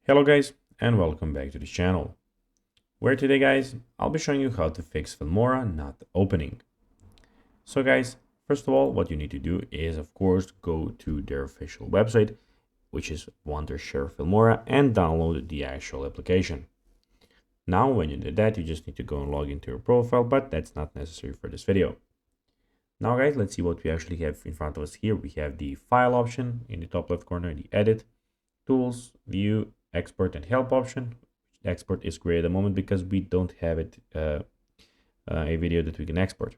Hello guys, and welcome back to the channel, where today guys, I'll be showing you how to fix Filmora not opening. So guys, first of all, what you need to do is of course go to their official website, which is Wondershare Filmora, and download the actual application. Now when you did that, you just need to go and log into your profile, but that's not necessary for this video. Now guys, let's see what we actually have in front of us here. We have the file option in the top left corner, the edit, tools, view, export and help option. Export is great at the moment because we don't have it a video that we can export.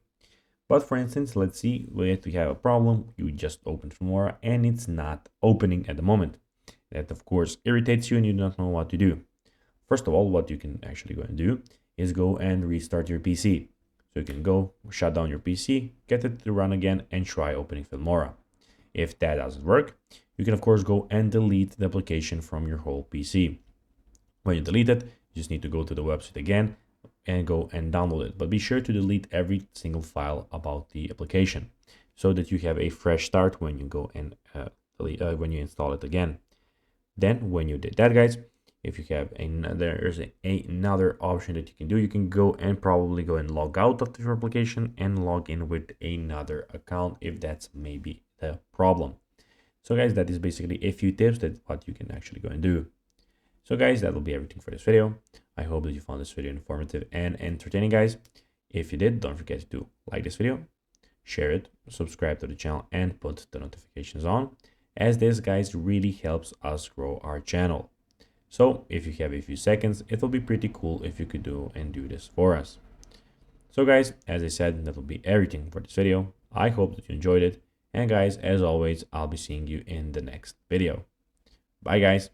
But for instance, let's see if we have a problem. You just open Filmora and it's not opening at the moment. That of course irritates you and you don't know what to do. First of all, what you can actually go and do is go and restart your PC. So you can go shut down your PC, get it to run again, and try opening Filmora. If that doesn't work, you can of course go and delete the application from your whole PC. When you delete it, you just need to go to the website again and go and download it. But be sure to delete every single file about the application so that you have a fresh start when you go and when you install it again. Then when you did that guys, if you have another option that you can do, you can go and probably go and log out of your application and log in with another account if that's maybe the problem. So guys, that is basically a few tips that what you can actually go and do. So guys, that will be everything for this video. I hope that you found this video informative and entertaining guys. If you did, don't forget to like this video, share it, subscribe to the channel, and put the notifications on, as this guys really helps us grow our channel. So if you have a few seconds, it will be pretty cool if you could do this for us. So guys, as I said, that will be everything for this video. I hope that you enjoyed it. And guys, as always, I'll be seeing you in the next video. Bye guys.